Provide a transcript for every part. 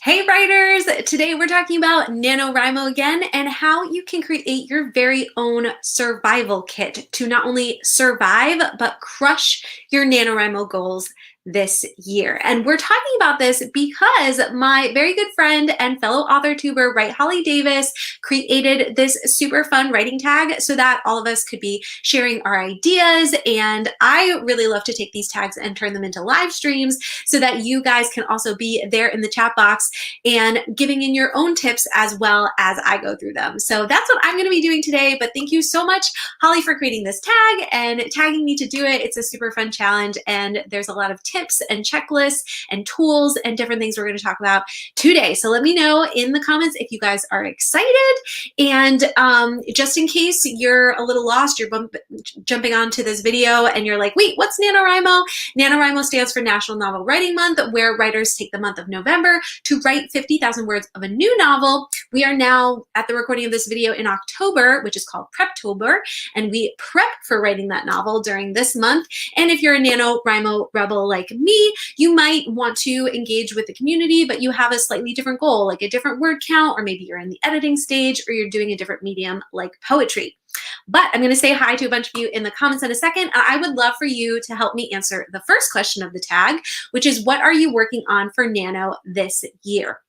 Hey writers! Today we're talking about NaNoWriMo again and how you can create your very own survival kit to not only survive but crush your NaNoWriMo goals this year. And we're talking about this because my very good friend and fellow author tuber, Write Holly Davis, created this super fun writing tag so that all of us could be sharing our ideas. And I really love to take these tags and turn them into live streams so that you guys can also be there in the chat box and giving in your own tips as well as I go through them. So that's what I'm going to be doing today. But thank you so much, Holly, for creating this tag and tagging me to do it. It's a super fun challenge, and there's a lot of tips and checklists and tools and different things we're going to talk about today. So let me know in the comments if you guys are excited. And just in case you're a little lost, you're jumping onto this video and you're like, wait, what's NaNoWriMo? NaNoWriMo stands for National Novel Writing Month, where writers take the month of November to write 50,000 words of a new novel. We are now at the recording of this video in October, which is called Preptober, and we prep for writing that novel during this month. And if you're a NaNoWriMo rebel like me, you might want to engage with the community, but you have a slightly different goal, like a different word count, or maybe you're in the editing stage, or you're doing a different medium like poetry. But I'm going to say hi to a bunch of you in the comments in a second. I would love for you to help me answer the first question of the tag, which is, what are you working on for Nano this year?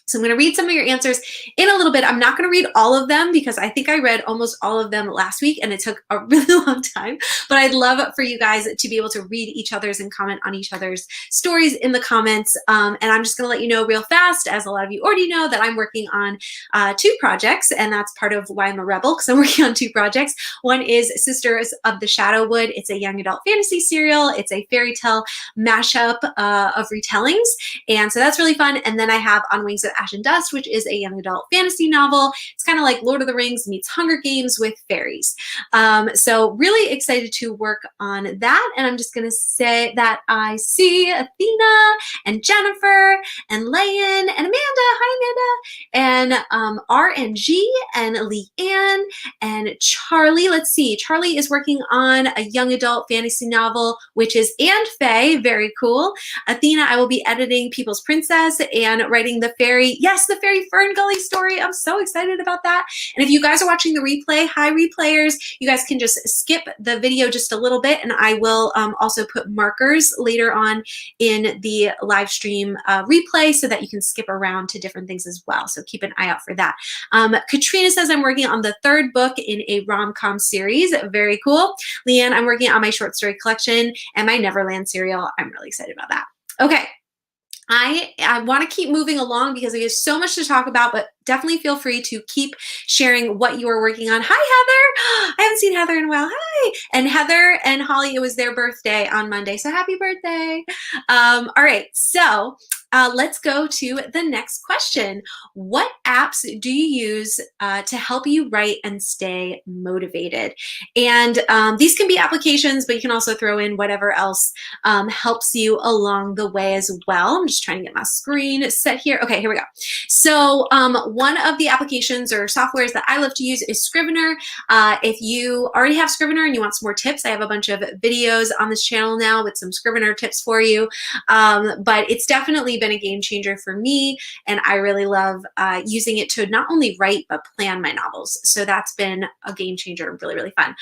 So I'm going to read some of your answers in a little bit. I'm not going to read all of them because I think I read almost all of them last week and it took a really long time. But I'd love for you guys to be able to read each other's and comment on each other's stories in the comments. And I'm just going to let you know real fast, as a lot of you already know, that I'm working on 2 projects, and that's part of why I'm a rebel, because I'm working on 2 projects. One is Sisters of the Shadowwood. It's a young adult fantasy serial. It's a fairy tale mashup of retellings. And so that's really fun. And then I have On Wings of Ash and Dust, which is a young adult fantasy novel. It's kind of like Lord of the Rings meets Hunger Games with fairies. So really excited to work on that. And I'm just going to say that I see Athena and Jennifer and Lynn and Amanda. Hi, Amanda. And RNG and Leanne and Charlie. Let's see. Charlie is working on a young adult fantasy novel, which is And Faye. Very cool. Athena, I will be editing People's Princess and writing the fairy. Yes, the Fairy Fern Gully story. I'm so excited about that. And if you guys are watching the replay, hi replayers, you guys can just skip the video just a little bit, and I will also put markers later on in the live stream replay so that you can skip around to different things as well. So keep an eye out for that. Katrina says, I'm working on the 3rd book in a rom-com series. Very cool. Leanne, I'm working on my short story collection and my Neverland serial. I'm really excited about that. Okay. I want to keep moving along because we have so much to talk about, but definitely feel free to keep sharing what you are working on. Hi, Heather. I haven't seen Heather in a while. Hi. And Heather and Holly, it was their birthday on Monday, so happy birthday. All right, so let's go to the next question. What apps do you use to help you write and stay motivated? And these can be applications, but you can also throw in whatever else helps you along the way as well. I'm just trying to get my screen set here. Okay, here we go. So one of the applications or softwares that I love to use is Scrivener. If you already have Scrivener and you want some more tips, I have a bunch of videos on this channel now with some Scrivener tips for you. But it's definitely been a game changer for me, and I really love using it to not only write but plan my novels. So that's been a game changer, really, really fun.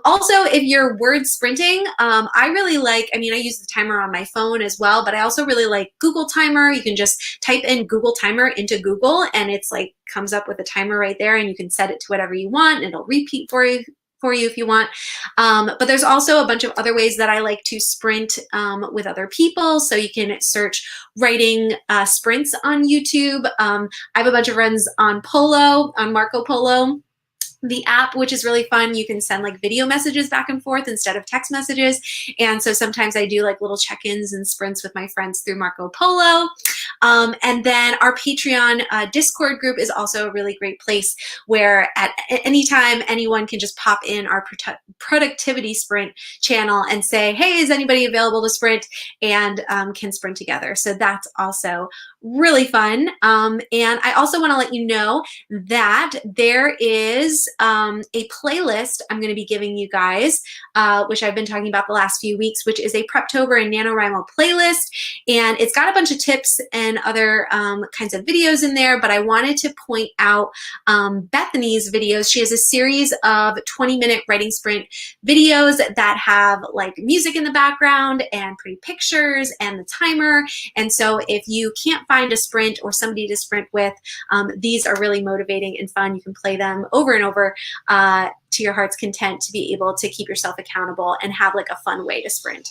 Also, if you're word sprinting, I really like, I use the timer on my phone as well, but I also really like Google Timer. You can just type in Google Timer into Google and it's like comes up with a timer right there, and you can set it to whatever you want and it'll repeat for you if you want. But there's also a bunch of other ways that I like to sprint with other people. So you can search writing sprints on YouTube. I have a bunch of friends on Marco Polo. The app, which is really fun. You can send like video messages back and forth instead of text messages. And so sometimes I do like little check-ins and sprints with my friends through Marco Polo. And then our Patreon Discord group is also a really great place where at any time anyone can just pop in our productivity sprint channel and say, hey, is anybody available to sprint, and can sprint together. So that's also really fun. And I also want to let you know that there is a playlist I'm going to be giving you guys, which I've been talking about the last few weeks, which is a Preptober and NaNoWriMo playlist. And it's got a bunch of tips and and other kinds of videos in there, but I wanted to point out Bethany's videos. She has a series of 20-minute writing sprint videos that have like music in the background and pretty pictures and the timer. And so if you can't find a sprint or somebody to sprint with, these are really motivating and fun. You can play them over and over to your heart's content to be able to keep yourself accountable and have like a fun way to sprint.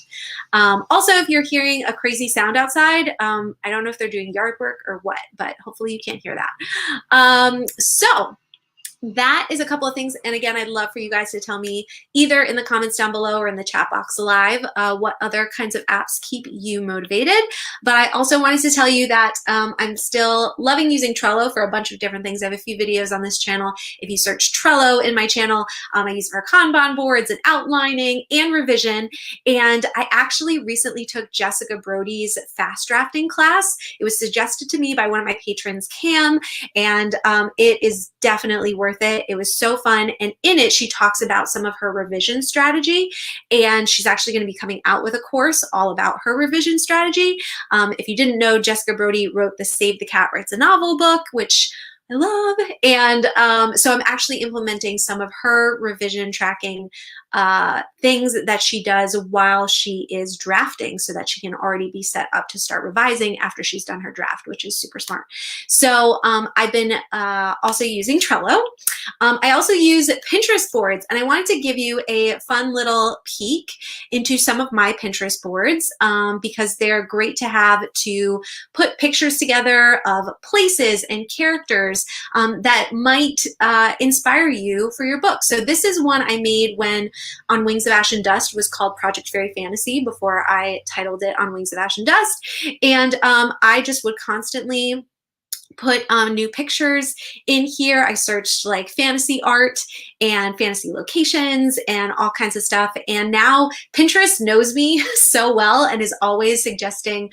Also, if you're hearing a crazy sound outside, I don't know if they're doing yard work or what, but hopefully you can't hear that. So that is a couple of things. And again, I'd love for you guys to tell me either in the comments down below or in the chat box live what other kinds of apps keep you motivated. But I also wanted to tell you that I'm still loving using Trello for a bunch of different things. I have a few videos on this channel. If you search Trello in my channel, I use it for Kanban boards and outlining and revision. And I actually recently took Jessica Brody's fast drafting class. It was suggested to me by one of my patrons, Cam, and it is definitely worth it. It was so fun. And in it, she talks about some of her revision strategy. And she's actually going to be coming out with a course all about her revision strategy. If you didn't know, Jessica Brody wrote the Save the Cat Writes a Novel book, which I love. And so I'm actually implementing some of her revision tracking things that she does while she is drafting so that she can already be set up to start revising after she's done her draft, which is super smart. So I've been also using Trello. I also use Pinterest boards, and I wanted to give you a fun little peek into some of my Pinterest boards because they're great to have to put pictures together of places and characters that might inspire you for your book. So this is one I made when On Wings of Ash and Dust was called Project Fairy Fantasy before I titled it On Wings of Ash and Dust. And I just would constantly put new pictures in here. I searched like fantasy art and fantasy locations and all kinds of stuff. And now Pinterest knows me so well and is always suggesting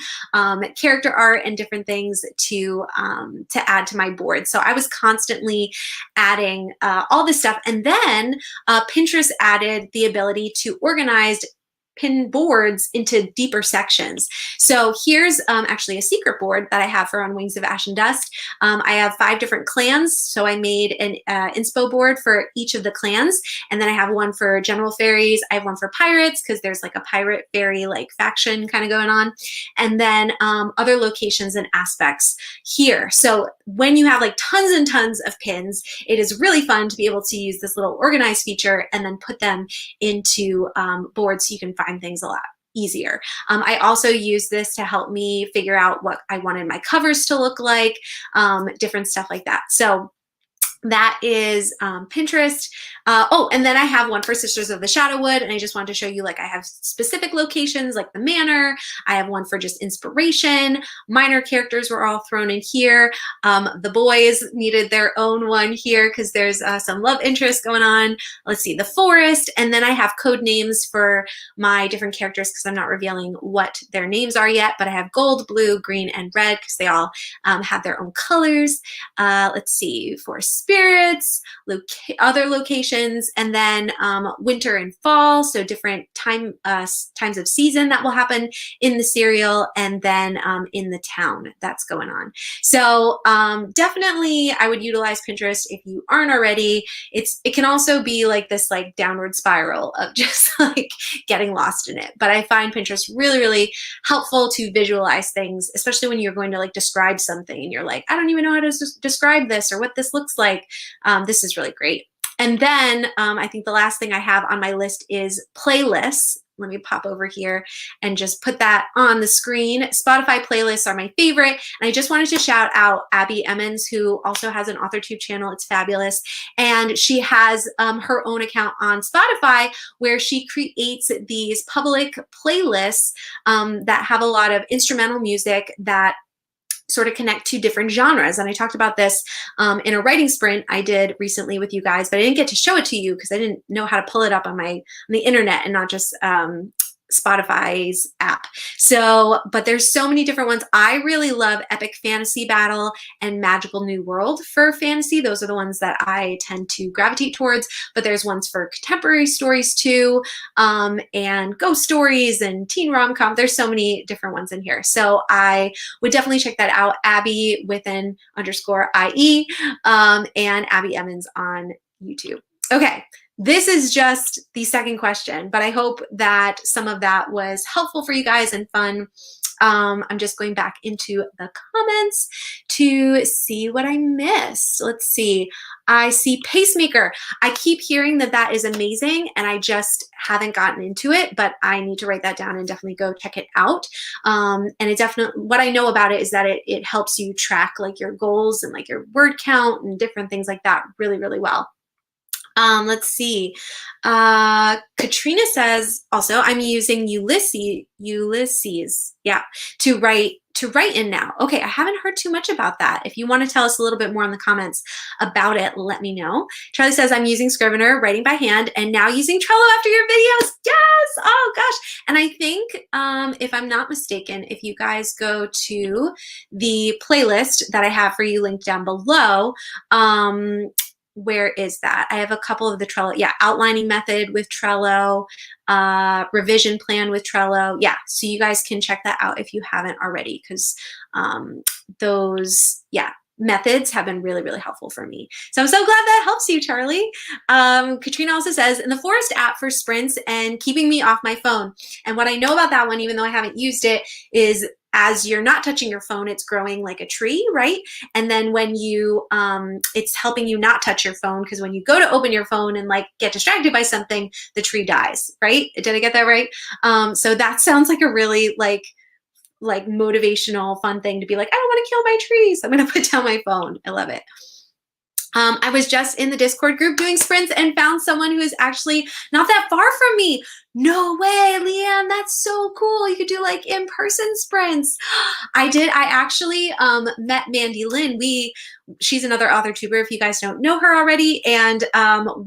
character art and different things to add to my board. So I was constantly adding all this stuff. And then Pinterest added the ability to organize pin boards into deeper sections. So here's actually a secret board that I have for On Wings of Ash and Dust. I have 5 different clans. So I made an inspo board for each of the clans. And then I have one for general fairies. I have one for pirates because there's like a pirate fairy like faction kind of going on. And then other locations and aspects here. So when you have like tons and tons of pins, it is really fun to be able to use this little organize feature and then put them into boards so you can find things a lot easier. I also use this to help me figure out what I wanted my covers to look like, different stuff like that. So that is Pinterest. Oh, and then I have one for Sisters of the Shadowwood, and I just wanted to show you like I have specific locations like the manor. I have one for just inspiration. Minor characters were all thrown in here. The boys needed their own one here because there's some love interest going on. Let's see, the forest, and then I have code names for my different characters because I'm not revealing what their names are yet, but I have gold, blue, green, and red because they all have their own colors. Let's see, for spirits, other locations, and then winter and fall, so different times of season that will happen in the serial, and then in the town that's going on. So definitely I would utilize Pinterest if you aren't already. It can also be like this like downward spiral of just like getting lost in it. But I find Pinterest really, really helpful to visualize things, especially when you're going to like describe something and you're like, I don't even know how to describe this or what this looks like. This is really great. And then I think the last thing I have on my list is playlists. Let me pop over here and just put that on the screen. Spotify playlists are my favorite. And I just wanted to shout out Abby Emmons, who also has an AuthorTube channel. It's fabulous. And she has her own account on Spotify where she creates these public playlists that have a lot of instrumental music that sort of connect to different genres. And I talked about this in a writing sprint I did recently with you guys, but I didn't get to show it to you because I didn't know how to pull it up on the internet and not just Spotify's app. So, but there's so many different ones. I really love Epic Fantasy Battle and Magical New World for fantasy. Those are the ones that I tend to gravitate towards, but there's ones for contemporary stories too, and ghost stories and teen rom-com. There's so many different ones in here. So I would definitely check that out. Abby with an _IE, and Abby Emmons on YouTube. Okay. This is just the second question, but I hope that some of that was helpful for you guys and fun. I'm just going back into the comments to see what I missed. Let's see. I see Pacemaker. I keep hearing that that is amazing, and I just haven't gotten into it, but I need to write that down and definitely go check it out. And it definitely, what I know about it is that it helps you track like your goals and like your word count and different things like that really, really well. Let's see. Katrina says also, I'm using Ulysses, yeah, to write in now. Okay, I haven't heard too much about that. If you want to tell us a little bit more in the comments about it, let me know. Charlie says, I'm using Scrivener, writing by hand, and now using Trello after your videos. Yes! Oh gosh. And I think, if I'm not mistaken, if you guys go to the playlist that I have for you linked down below, where is that? I have a couple of the Trello, yeah, outlining method with Trello, revision plan with Trello. Yeah, so you guys can check that out if you haven't already, because those, yeah, methods have been really, really helpful for me. So I'm so glad that helps you, Charlie. Katrina also says, in the Forest app for sprints and keeping me off my phone. And what I know about that one, even though I haven't used it, is as you're not touching your phone, it's growing like a tree, right? And then when you, it's helping you not touch your phone, because when you go to open your phone and like get distracted by something, the tree dies, right? Did I get that right? So that sounds like a really like motivational, fun thing to be like, I don't want to kill my tree, so I'm going to put down my phone. I love it. I was just in the Discord group doing sprints and found someone who is actually not that far from me. No way, Leanne, that's so cool. You could do like in-person sprints. I actually met Mandi Lynn. She's another author tuber if you guys don't know her already. And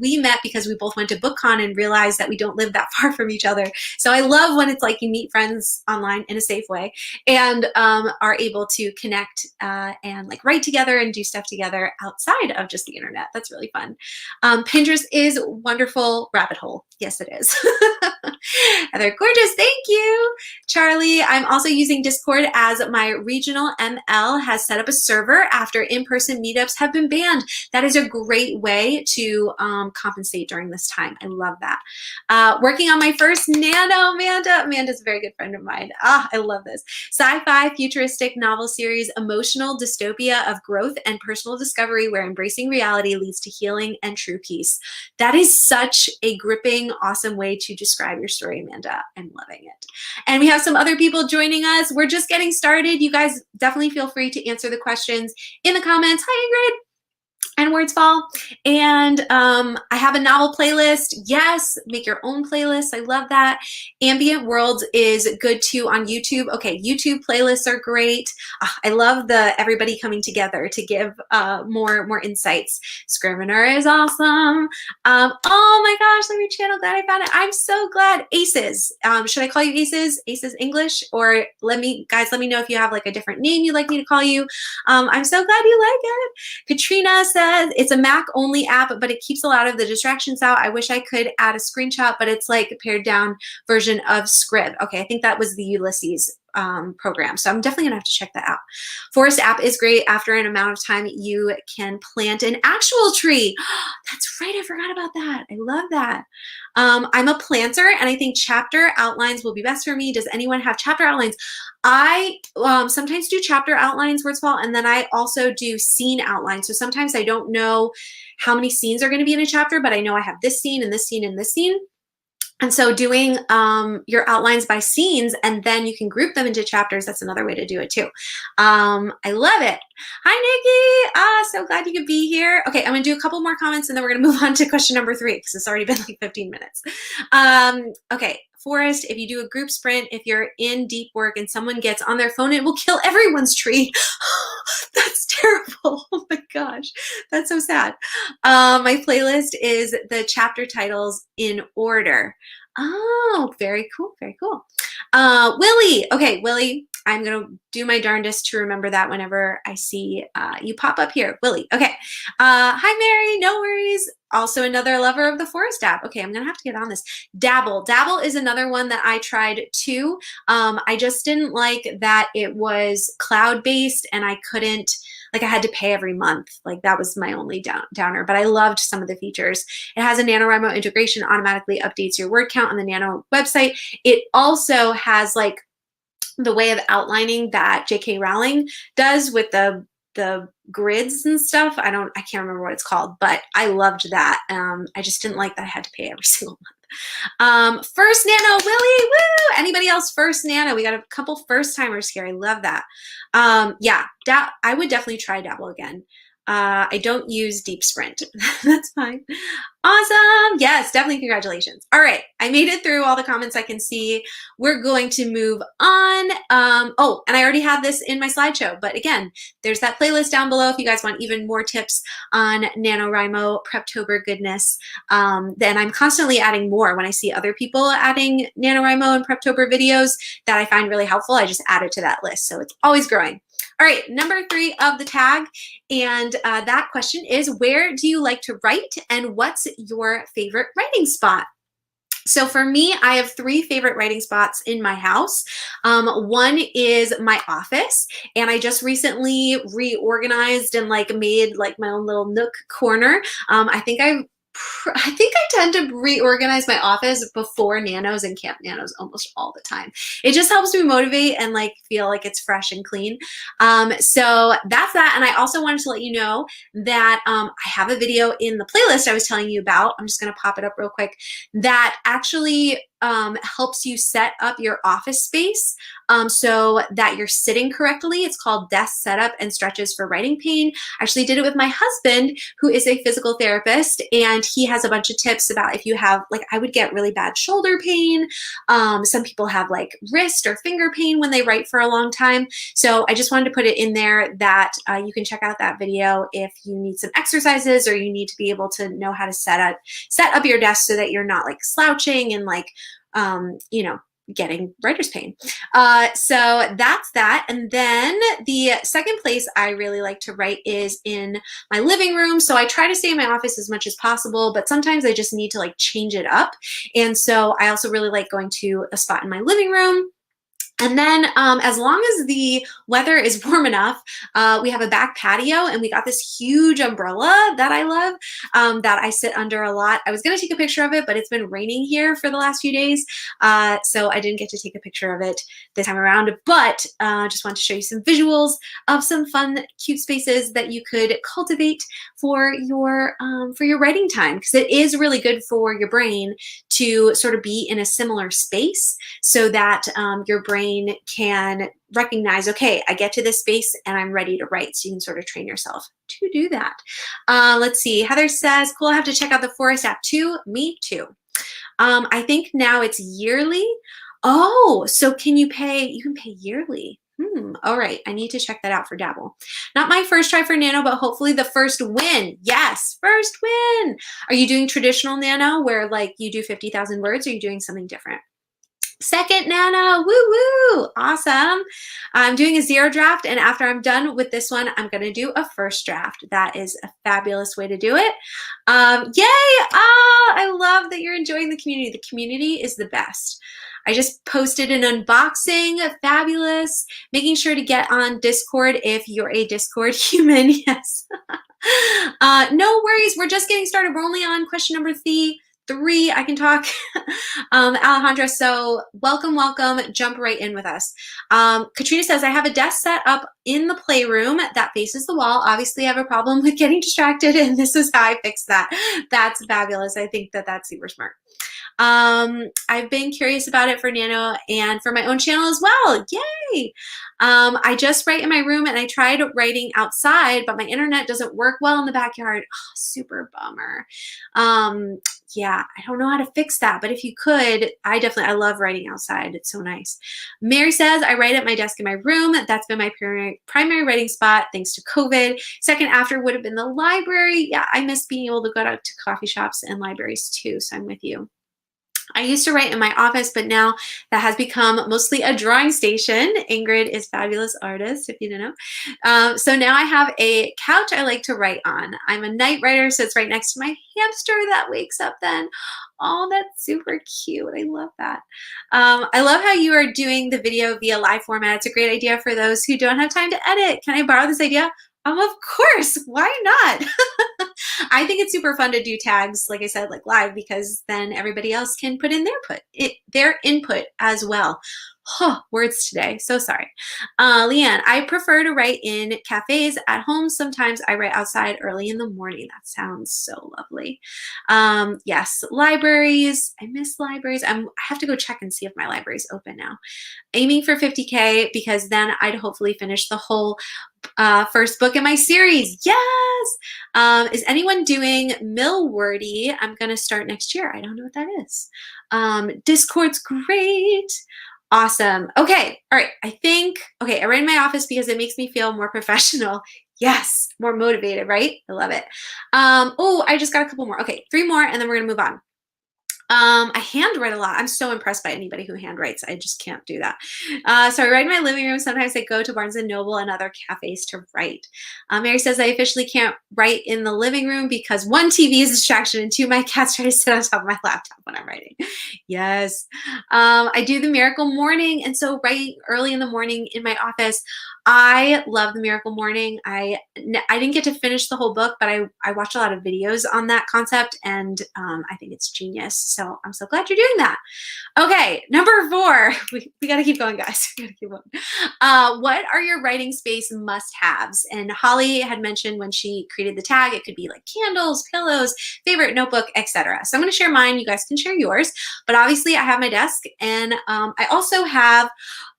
we met because we both went to BookCon and realized that we don't live that far from each other. So I love when it's like you meet friends online in a safe way and are able to connect and like write together and do stuff together outside of just the internet. That's really fun. Pinterest is a wonderful rabbit hole. Yes, it is. They're gorgeous. Thank you, Charlie. I'm also using Discord as my regional ML has set up a server after in-person meetups have been banned. That is a great way to compensate during this time. I love that. Working on my first Nano, Amanda. Amanda's a very good friend of mine. I love this. Sci-fi futuristic novel series, emotional dystopia of growth and personal discovery where embracing reality leads to healing and true peace. That is such a gripping, awesome way to describe your story, Amanda. I'm loving it. And we have some other people joining us. We're just getting started. You guys definitely feel free to answer the questions in the comments. Hi, Ingrid and Words Fall. And I have a novel playlist. Yes, make your own playlist. I love that. Ambient Worlds is good too on YouTube. Okay, YouTube playlists are great. I love the everybody coming together to give more insights. Scrivener is awesome. Oh my gosh, let me channel, glad I found it. I'm so glad. Aces. Should I call you Aces? Aces English? Or let me know if you have like a different name you'd like me to call you. I'm so glad you like it. Katrina says, it's a Mac only app, but it keeps a lot of the distractions out. I wish I could add a screenshot, but it's like a pared down version of Scrib. Okay, I think that was the Ulysses program. So I'm definitely gonna have to check that out. Forest app is great. After an amount of time, you can plant an actual tree. That's right, I forgot about that. I love that. I'm a planter and I think chapter outlines will be best for me. Does anyone have chapter outlines? I sometimes do chapter outlines, Words Fall, and then I also do scene outlines. So sometimes I don't know how many scenes are gonna be in a chapter, but I know I have this scene and this scene and this scene. And so doing your outlines by scenes, and then you can group them into chapters. That's another way to do it too. I love it. Hi, Nikki. So glad you could be here. Okay, I'm gonna do a couple more comments and then we're gonna move on to question number 3 because it's already been like 15 minutes. Okay, Forest, if you do a group sprint, if you're in deep work and someone gets on their phone, it will kill everyone's tree. That's terrible. Oh my gosh, that's so sad. My playlist is the chapter titles in order. Oh, very cool, very cool. Willie, okay, Willie, I'm gonna do my darndest to remember that whenever I see you pop up here. Willie, okay. Hi, Mary, no worries. Also another lover of the Forest app. Okay, I'm gonna have to get on this. Dabble. Dabble is another one that I tried too. I just didn't like that it was cloud-based and I couldn't, like I had to pay every month. Like that was my only downer, but I loved some of the features. It has a NaNoWriMo integration, automatically updates your word count on the Nano website. It also has like the way of outlining that J.K. Rowling does with the grids and stuff. I can't remember what it's called, but I loved that. I just didn't like that I had to pay every single month. First Nano, Willie, woo! Anybody else first Nano? We got a couple first timers here. I love that. Yeah, I would definitely try Dabble again. I don't use Deep Sprint. That's fine. Awesome. Yes, definitely congratulations. All right, I made it through all the comments I can see. We're going to move on. Oh, and I already have this in my slideshow, but again, there's that playlist down below if you guys want even more tips on NaNoWriMo Preptober goodness. Then I'm constantly adding more. When I see other people adding NaNoWriMo and Preptober videos that I find really helpful, I just add it to that list. So it's always growing. All right, number 3 of the tag, and that question is, where do you like to write and what's your favorite writing spot? So for me, I have 3 favorite writing spots in my house. One is my office, and I just recently reorganized and like made like my own little nook corner. I think I tend to reorganize my office before nanos and camp nanos almost all the time. It just helps me motivate and like feel like it's fresh and clean. So that's that. And I also wanted to let you know that I have a video in the playlist I was telling you about. I'm just going to pop it up real quick. That actually helps you set up your office space so that you're sitting correctly. It's called Desk Setup and Stretches for Writing Pain. I actually did it with my husband, who is a physical therapist, and he has a bunch of tips about if you have, like, I would get really bad shoulder pain. Some people have like wrist or finger pain when they write for a long time. So I just wanted to put it in there that you can check out that video if you need some exercises or you need to be able to know how to set up your desk so that you're not like slouching and like you know, getting writer's pain. So that's that. And then the second place I really like to write is in my living room. So I try to stay in my office as much as possible, but sometimes I just need to like change it up. And so I also really like going to a spot in my living room. And then as long as the weather is warm enough, we have a back patio and we got this huge umbrella that I love that I sit under a lot. I was going to take a picture of it, but it's been raining here for the last few days. So I didn't get to take a picture of it this time around, but just want to show you some visuals of some fun, cute spaces that you could cultivate for your writing time, because it is really good for your brain to sort of be in a similar space so that your brain can recognize, okay, I get to this space and I'm ready to write. So you can sort of train yourself to do that. Let's see. Heather says, cool, I have to check out the Forest app too. Me too. I think now it's yearly. Oh, so can you pay? You can pay yearly. All right, I need to check that out for Dabble. Not my first try for Nano, but hopefully the first win. Yes, first win. Are you doing traditional Nano where like you do 50,000 words, or are you doing something different? Second Nano, woo woo, awesome. I'm doing a 0 draft, and after I'm done with this one, I'm gonna do a first draft. That is a fabulous way to do it. Yay, I love that you're enjoying the community. The community is the best. I just posted an unboxing, fabulous. Making sure to get on Discord if you're a Discord human, yes. No worries, we're just getting started. We're only on question number 3. I can talk. Alejandra, so welcome, jump right in with us. Katrina says, I have a desk set up in the playroom that faces the wall. Obviously I have a problem with getting distracted, and this is how I fix that. That's fabulous. I think that that's super smart. I've been curious about it for Nano and for my own channel as well. Yay! I just write in my room, and I tried writing outside, but my internet doesn't work well in the backyard. Oh, super bummer. Yeah, I don't know how to fix that, but if you could, I love writing outside. It's so nice. Mary says, I write at my desk in my room. That's been my primary writing spot thanks to COVID. Second after would have been the library. Yeah, I miss being able to go out to coffee shops and libraries too, so I'm with you. I used to write in my office, but now that has become mostly a drawing station. Ingrid is a fabulous artist, if you didn't know. So now I have a couch I like to write on. I'm a night writer, so it's right next to my hamster that wakes up then. Oh, that's super cute. I love that. I love how you are doing the video via live format. It's a great idea for those who don't have time to edit. Can I borrow this idea? Of course, why not? I think it's super fun to do tags, like I said, like live, because then everybody else can put in their input as well. Huh, words today, so sorry. Leanne, I prefer to write in cafes. At home, sometimes I write outside early in the morning. That sounds so lovely. Yes, libraries. I miss libraries. I have to go check and see if my library's open now. Aiming for 50K because then I'd hopefully finish the whole first book in my series. Yes. Is anyone doing Millwordy? I'm going to start next year. I don't know what that is. Discord's great. Awesome. Okay. All right. Okay, I write in my office because it makes me feel more professional. Yes. More motivated, right? I love it. Oh, I just got a couple more. Okay. 3 more and then we're going to move on. I handwrite a lot. I'm so impressed by anybody who handwrites. I just can't do that. So I write in my living room. Sometimes I go to Barnes & Noble and other cafes to write. Mary says I officially can't write in the living room because 1, TV is a distraction, and 2, my cats try to sit on top of my laptop when I'm writing. Yes. I do the Miracle Morning, and so writing early in the morning in my office. I love the Miracle Morning. I didn't get to finish the whole book, but I watched a lot of videos on that concept, and I think it's genius. So I'm so glad you're doing that. Okay, number 4. We got to keep going, guys. We got to keep going. What are your writing space must-haves? And Holly had mentioned when she created the tag, it could be like candles, pillows, favorite notebook, etc. So I'm going to share mine. You guys can share yours. But obviously, I have my desk, and I also have.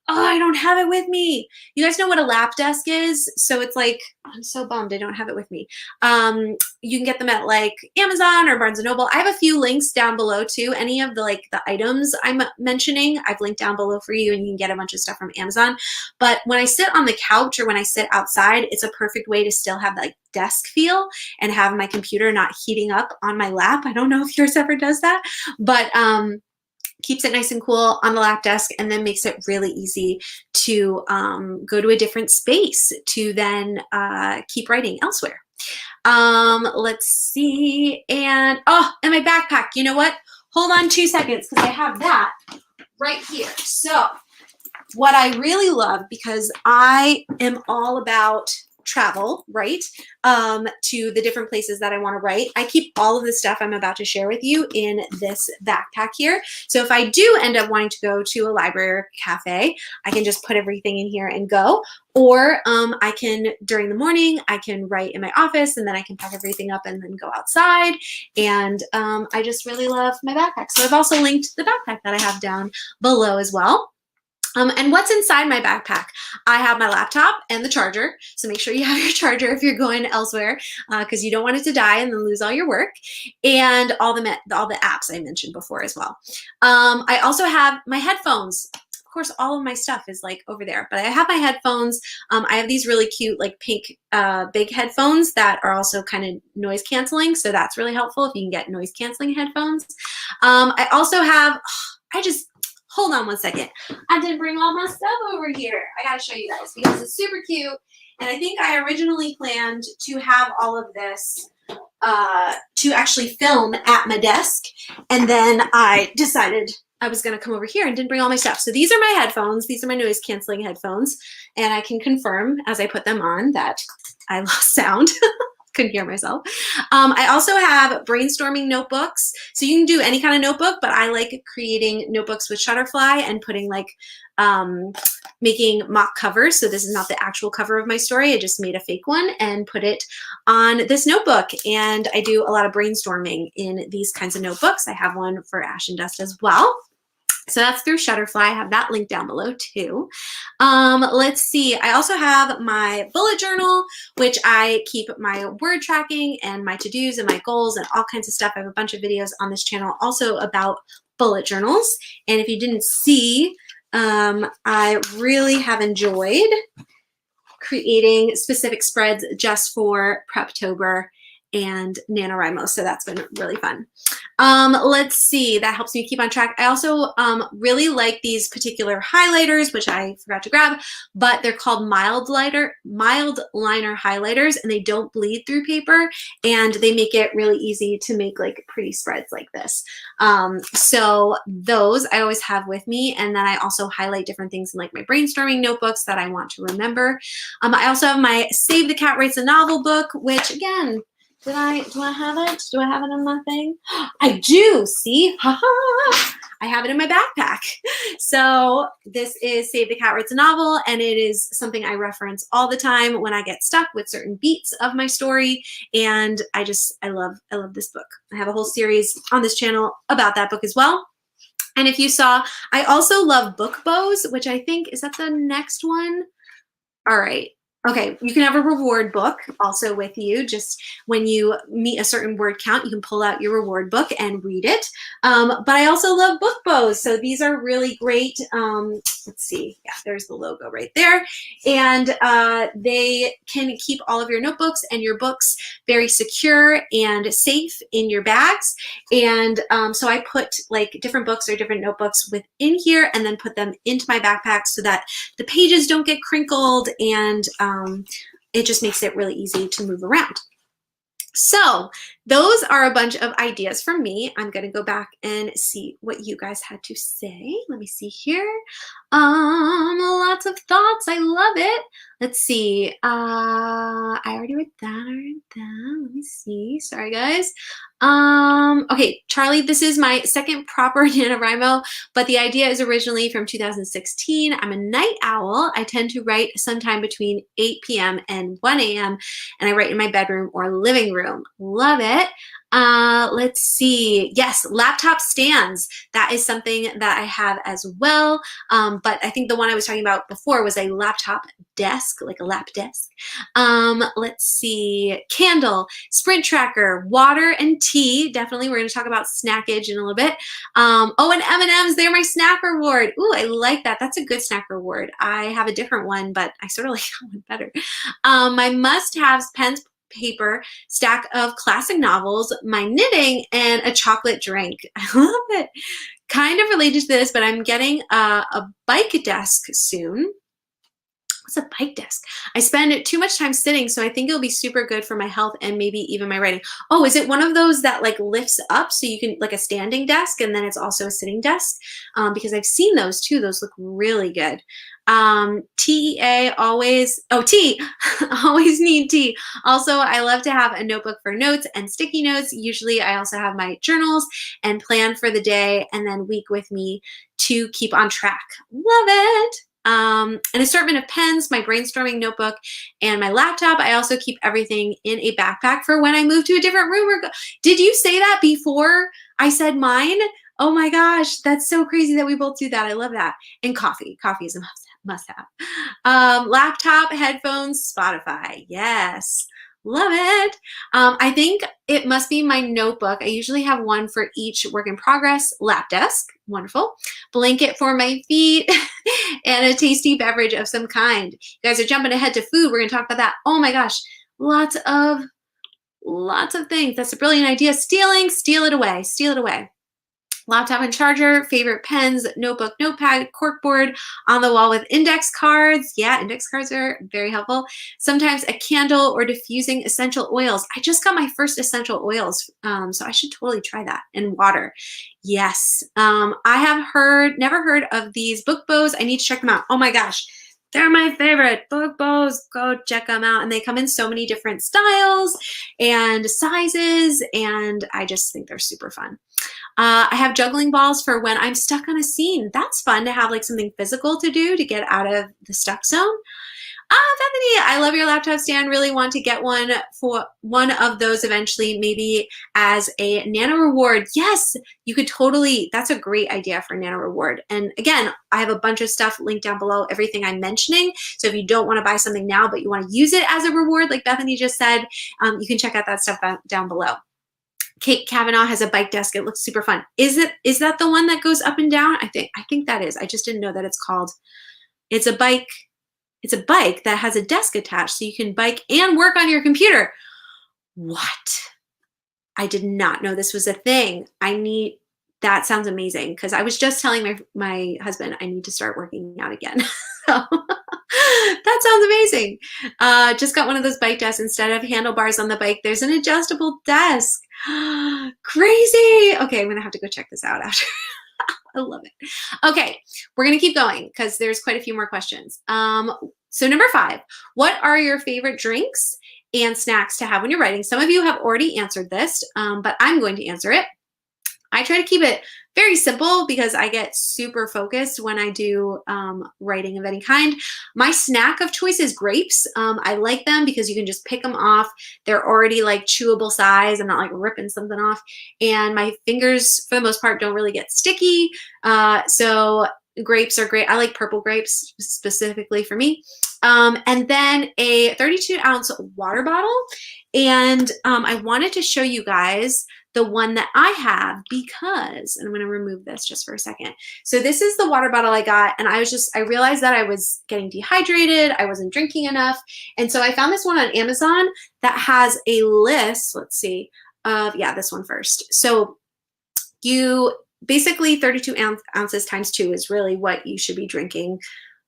Oh, I don't have it with me. You guys know what a lap desk is? So it's like, I'm so bummed I don't have it with me. You can get them at like Amazon or Barnes & Noble. I have a few links down below too. Any of the items I'm mentioning, I've linked down below for you, and you can get a bunch of stuff from Amazon. But when I sit on the couch or when I sit outside, it's a perfect way to still have like desk feel and have my computer not heating up on my lap. I don't know if yours ever does that, but keeps it nice and cool on the lap desk, and then makes it really easy to go to a different space to then keep writing elsewhere. Let's see. And my backpack. You know what? Hold on 2 seconds because I have that right here. So what I really love, because I am all about travel, right, to the different places that I want to write. I keep all of the stuff I'm about to share with you in this backpack here. So if I do end up wanting to go to a library or cafe, I can just put everything in here and go. Or I can, during the morning, I can write in my office, and then I can pack everything up and then go outside. And I just really love my backpack. So I've also linked the backpack that I have down below as well. And what's inside my backpack? I have my laptop and the charger. So make sure you have your charger if you're going elsewhere, because you don't want it to die and then lose all your work. And all the apps I mentioned before as well. I also have my headphones. Of course, all of my stuff is like over there, but I have my headphones. I have these really cute like pink big headphones that are also kind of noise canceling. So that's really helpful if you can get noise canceling headphones. I also have, hold on 1 second. I didn't bring all my stuff over here. I gotta show you guys because it's super cute. And I think I originally planned to have all of this to actually film at my desk. And then I decided I was gonna come over here and didn't bring all my stuff. So these are my headphones. These are my noise canceling headphones. And I can confirm as I put them on that I lost sound. Couldn't hear myself. I also have brainstorming notebooks. So you can do any kind of notebook, but I like creating notebooks with Shutterfly and putting like, making mock covers. So this is not the actual cover of my story. I just made a fake one and put it on this notebook. And I do a lot of brainstorming in these kinds of notebooks. I have one for Ash and Dust as well. So that's through Shutterfly. I have that link down below too. Let's see. I also have my bullet journal, which I keep my word tracking and my to-dos and my goals and all kinds of stuff. I have a bunch of videos on this channel also about bullet journals. And if you didn't see, I really have enjoyed creating specific spreads just for Preptober and NaNoWriMo. So that's been really fun. Let's see, that helps me keep on track. I also really like these particular highlighters, which I forgot to grab, but they're called mild liner highlighters, and they don't bleed through paper, and they make it really easy to make like pretty spreads like this. So those I always have with me, and then I also highlight different things in like my brainstorming notebooks that I want to remember. I also have my Save the Cat Writes a Novel book, which again, do I have it? Do I have it in my thing? I do, see? I have it in my backpack. So this is Save the Cat Writes a Novel, and it is something I reference all the time when I get stuck with certain beats of my story. And I love this book. I have a whole series on this channel about that book as well. And if you saw, I also love book bows, which I think, is that the next one? All right. Okay, you can have a reward book also with you. Just when you meet a certain word count, you can pull out your reward book and read it. But I also love book bows. So these are really great. Let's see. Yeah, there's the logo right there. And they can keep all of your notebooks and your books very secure and safe in your bags. And so I put like different books or different notebooks within here and then put them into my backpack so that the pages don't get crinkled, and it just makes it really easy to move around. So those are a bunch of ideas from me. I'm going to go back and see what you guys had to say. Let me see here. Lots of thoughts. I love it. Let's see. I already read that. Let me see. Sorry, guys. Okay, Charlie, this is my second proper NaNoWriMo, but the idea is originally from 2016. I'm a night owl. I tend to write sometime between 8 p.m. and 1 a.m. and I write in my bedroom or living room. Love it. Let's see. Yes, laptop stands. That is something that I have as well. But I think the one I was talking about before was a laptop desk, like a lap desk. Let's see. Candle, sprint tracker, water, and tea. Definitely. We're going to talk about snackage in a little bit. Oh, and M&Ms. They're my snack reward. Ooh, I like that. That's a good snack reward. I have a different one, but I sort of like that one better. My must-haves, pens, paper, stack of classic novels, my knitting, and a chocolate drink. I love it. Kind of related to this, but I'm getting a bike desk soon. What's a bike desk? I spend too much time sitting, so I think it'll be super good for my health and maybe even my writing. Oh, is it one of those that like lifts up so you can, like a standing desk, and then it's also a sitting desk? Because I've seen those too. Those look really good. TEA always, oh, tea, always need tea. Also, I love to have a notebook for notes and sticky notes. Usually I also have my journals and plan for the day and then week with me to keep on track. Love it. An assortment of pens, my brainstorming notebook, and my laptop. I also keep everything in a backpack for when I move to a different room. Did you say that before I said mine? Oh my gosh, that's so crazy that we both do that. I love that. And coffee. Coffee is a must have. Laptop, headphones, Spotify. Yes. Love it. I think it must be my notebook. I usually have one for each work in progress. Lap desk. Wonderful. Blanket for my feet and a tasty beverage of some kind. You guys are jumping ahead to food. We're going to talk about that. Oh my gosh. Lots of things. That's a brilliant idea. Steal it away. Steal it away. Laptop and charger, favorite pens, notebook, notepad, corkboard, on the wall with index cards. Yeah, index cards are very helpful. Sometimes a candle or diffusing essential oils. I just got my first essential oils, so I should totally try that. And water. Yes. I have never heard of these book bows. I need to check them out. Oh my gosh. They're my favorite. Book bows. Go check them out. And they come in so many different styles and sizes, and I just think they're super fun. I have juggling balls for when I'm stuck on a scene. That's fun to have like something physical to do to get out of the stuck zone. Bethany, I love your laptop stand. Really want to get one for one of those eventually, maybe as a Nano reward. Yes, you could totally, that's a great idea for Nano reward. And again, I have a bunch of stuff linked down below, everything I'm mentioning. So if you don't want to buy something now, but you want to use it as a reward, like Bethany just said, you can check out that stuff down below. Kate Kavanaugh has a bike desk. It looks super fun. Is that the one that goes up and down? I think that is. I just didn't know that it's called. It's a bike that has a desk attached, so you can bike and work on your computer. What? I did not know this was a thing. That sounds amazing, because I was just telling my husband I need to start working out again. So that sounds amazing. Just got one of those bike desks. Instead of handlebars on the bike, there's an adjustable desk. Crazy. Okay, I'm gonna have to go check this out after. I love it. Okay, we're gonna keep going because there's quite a few more questions. So number 5, what are your favorite drinks and snacks to have when you're writing? Some of you have already answered this, but I'm going to answer it. I try to keep it very simple because I get super focused when I do writing of any kind. My snack of choice is grapes. I like them because you can just pick them off. They're already like chewable size. I'm not like ripping something off. And my fingers, for the most part, don't really get sticky. So grapes are great. I like purple grapes specifically for me. And then a 32-ounce water bottle. And I wanted to show you guys the one that I have because, and I'm going to remove this just for a second. So this is the water bottle I got, and I realized that I was getting dehydrated. I wasn't drinking enough. And so I found this one on Amazon that has a list, let's see, yeah, this one first. So you basically 32 ounces times 2 is really what you should be drinking,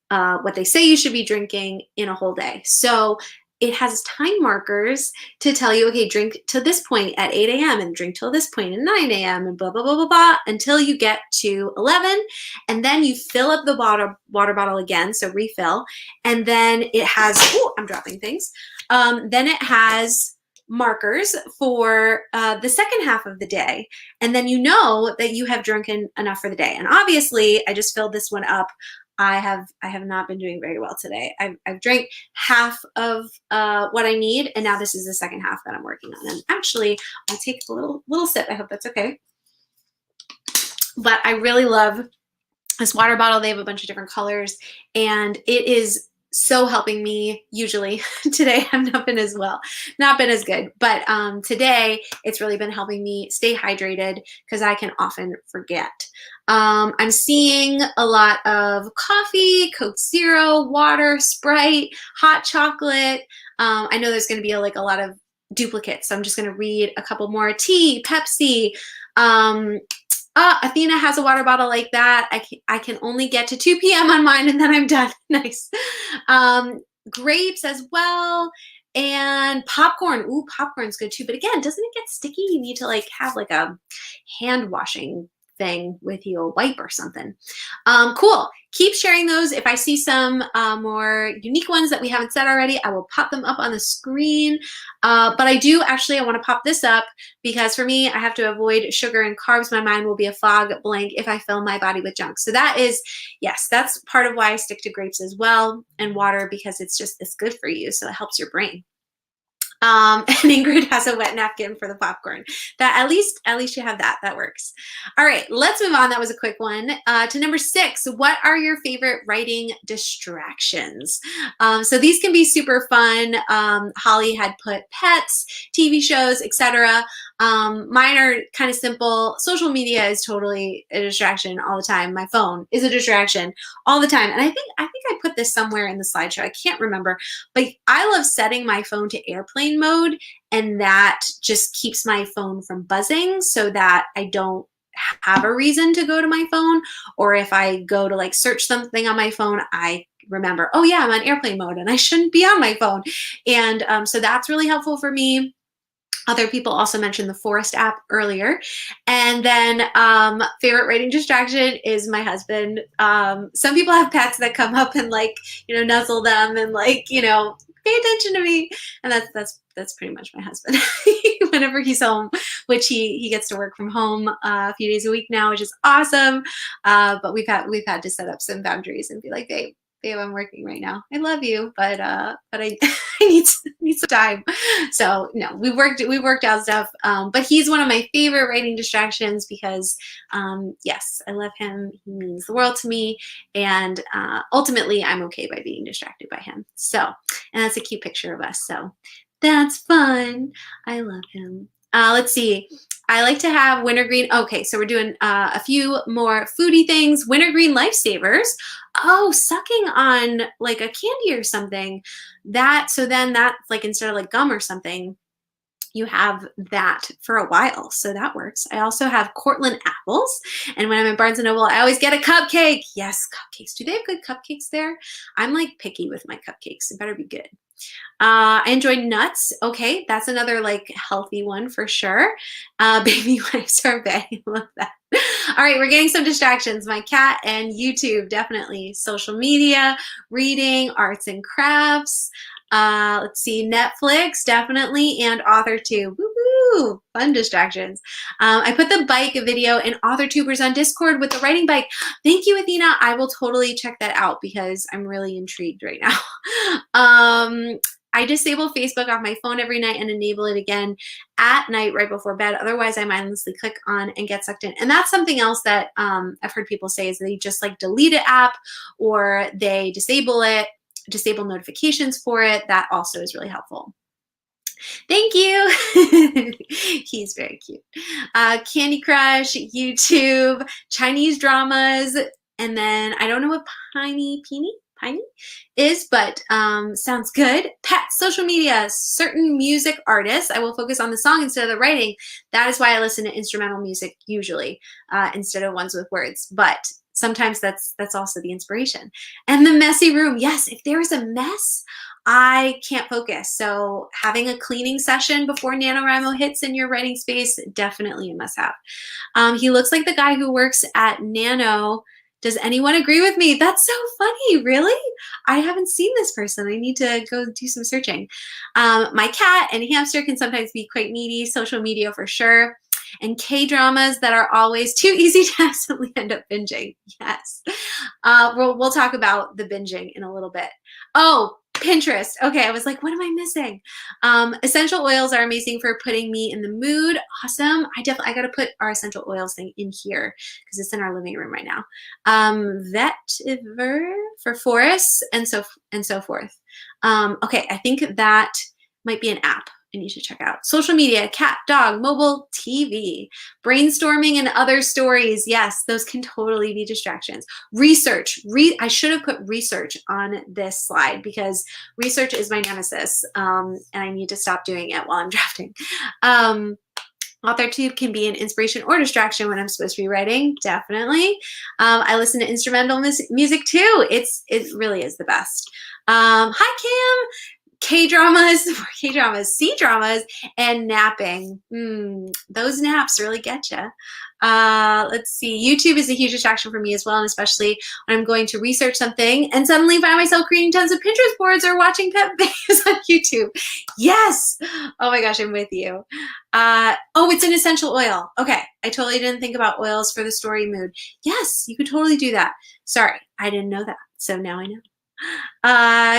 what they say you should be drinking in a whole day. So it has time markers to tell you, okay, drink to this point at 8 a.m. and drink till this point at 9 a.m. and blah, blah, blah, blah, blah, until you get to 11. And then you fill up the water bottle again, so refill. And then it has, oh, I'm dropping things. Then it has markers for the second half of the day. And then you know that you have drinking enough for the day. And obviously, I just filled this one up. I have not been doing very well today. I've drank half of what I need, and now this is the second half that I'm working on. And actually, I'll take a little sip. I hope that's okay. But I really love this water bottle. They have a bunch of different colors, and it is so helping me. Usually today I've not been as good, but today it's really been helping me stay hydrated because I can often forget. I'm seeing a lot of coffee, Coke Zero, water, Sprite, hot chocolate. I know there's going to be a lot of duplicates, so I'm just going to read a couple more. Tea, Pepsi. Athena has a water bottle like that. I can only get to 2 p.m. on mine, and then I'm done. Nice. Grapes as well. And popcorn. Ooh, popcorn's good too. But again, doesn't it get sticky? You need to have a hand washing thing with you, a wipe or something. Cool. Keep sharing those. If I see some more unique ones that we haven't said already, I will pop them up on the screen. But I want to pop this up because for me, I have to avoid sugar and carbs. My mind will be a fog blank if I fill my body with junk. So that is, yes, that's part of why I stick to grapes as well, and water, because it's good for you. So it helps your brain. And Ingrid has a wet napkin for the popcorn. That at least you have that. That works. All right, let's move on. That was a quick one. To number 6. What are your favorite writing distractions? So these can be super fun. Holly had put pets, TV shows, etc. Mine are kind of simple. Social media is totally a distraction all the time. My phone is a distraction all the time. And I think I put this somewhere in the slideshow. I can't remember, but I love setting my phone to airplane mode, and that just keeps my phone from buzzing so that I don't have a reason to go to my phone. Or if I go to search something on my phone, I remember, oh yeah, I'm on airplane mode and I shouldn't be on my phone. And so that's really helpful for me. Other people also mentioned the Forest app earlier. And then favorite writing distraction is my husband. Some people have pets that come up and nuzzle them and pay attention to me. And that's pretty much my husband. Whenever he's home, which he gets to work from home a few days a week now, which is awesome. But we've had to set up some boundaries and be like, babe, I'm working right now. I love you, but I need some time. So no, we worked out stuff. But he's one of my favorite writing distractions because yes, I love him. He means the world to me, and ultimately I'm okay by being distracted by him. So, and that's a cute picture of us. So that's fun. I love him. Let's see. I like to have wintergreen. Okay, so we're doing a few more foodie things. Wintergreen lifesavers. Oh, sucking on a candy or something. So then that instead of gum or something, you have that for a while, so that works. I also have Cortland apples, and when I'm at Barnes & Noble, I always get a cupcake. Yes, cupcakes. Do they have good cupcakes there? I'm like picky with my cupcakes. It better be good. I enjoy nuts. Okay, that's another like healthy one for sure. Baby wipes sorbet. Love that. All right, we're getting some distractions. My cat and YouTube, definitely. Social media, reading, arts and crafts. Let's see, Netflix, definitely, and AuthorTube. Woohoo! Fun distractions. I put the bike video in AuthorTubers on Discord with the writing bike. Thank you, Athena. I will totally check that out because I'm really intrigued right now. I disable Facebook off my phone every night and enable it again at night right before bed. Otherwise, I mindlessly click on and get sucked in. And that's something else that I've heard people say is they just like delete an app or they disable it, disable notifications for it. That also is really helpful. Thank you. He's very cute. Candy Crush, YouTube, Chinese dramas, and then I don't know what Piney is, but sounds good. Pets, social media, certain music artists. I will focus on the song instead of the writing. That is why I listen to instrumental music usually instead of ones with words. But sometimes that's also the inspiration. And the messy room. Yes, if there is a mess, I can't focus. So having a cleaning session before NaNoWriMo hits in your writing space, definitely a must-have. He looks like the guy who works at Nano. Does anyone agree with me? That's so funny, really? I haven't seen this person. I need to go do some searching. My cat and hamster can sometimes be quite needy, social media for sure. And K-dramas that are always too easy to accidentally end up binging. Yes. We'll talk about the binging in a little bit. Oh, Pinterest. Okay, I was like, what am I missing? Essential oils are amazing for putting me in the mood. Awesome. I got to put our essential oils thing in here because it's in our living room right now. Vetiver for forests and so forth. Okay, I think that might be an app I need to check out. Social media, cat, dog, mobile, TV, brainstorming and other stories. Yes, those can totally be distractions. Research. I should have put research on this slide because research is my nemesis and I need to stop doing it while I'm drafting. AuthorTube can be an inspiration or distraction when I'm supposed to be writing, definitely. I listen to instrumental music too. It really is the best. Hi, Cam. K-dramas, C-dramas, and napping. Those naps really get you. Let's see. YouTube is a huge distraction for me as well, and especially when I'm going to research something and suddenly find myself creating tons of Pinterest boards or watching pet videos on YouTube. Yes. Oh my gosh, I'm with you. Oh, it's an essential oil. Okay. I totally didn't think about oils for the story mood. Yes, you could totally do that. Sorry, I didn't know that. So now I know.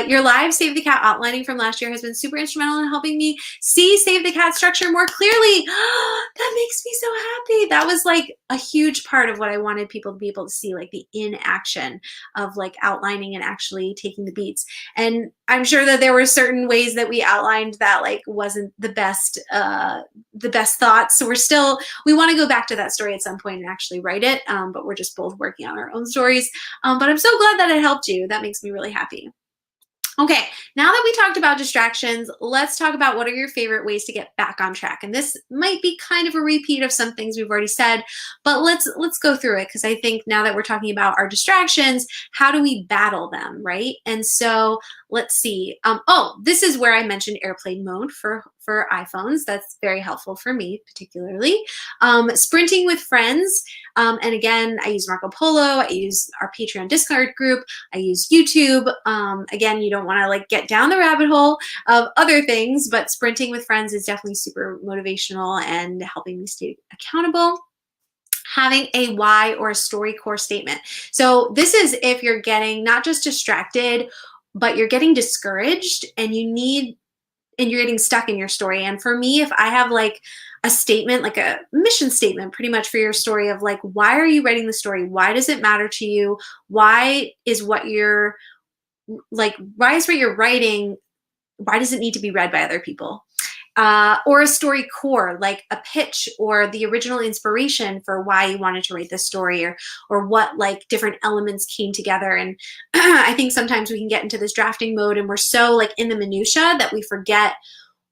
Your live Save the Cat outlining from last year has been super instrumental in helping me see Save the Cat structure more clearly. That makes me so happy. That was like a huge part of what I wanted people to be able to see, like the in action of like outlining and actually taking the beats. And I'm sure that there were certain ways that we outlined that like wasn't the best thoughts. So we want to go back to that story at some point and actually write it. But we're just both working on our own stories. But I'm so glad that it helped you. That makes me really happy. Okay, now that we talked about distractions, let's talk about what are your favorite ways to get back on track. And this might be kind of a repeat of some things we've already said, but let's go through it because I think now that we're talking about our distractions, how do we battle them, right? And so let's see. Oh, this is where I mentioned airplane mode for iPhones. That's very helpful for me, particularly. Sprinting with friends. And again, I use Marco Polo. I use our Patreon Discord group. I use YouTube. Again, you don't want to like get down the rabbit hole of other things, but sprinting with friends is definitely super motivational and helping me stay accountable. Having a why or a story core statement. So this is if you're getting not just distracted, but you're getting discouraged and you're getting stuck in your story. And for me, if I have like a statement, like a mission statement pretty much for your story of like, why are you writing the story? Why does it matter to you? Why is what you're writing, why does it need to be read by other people? Or a story core, like a pitch or the original inspiration for why you wanted to write this story or what like different elements came together. And I think sometimes we can get into this drafting mode and we're so like in the minutia that we forget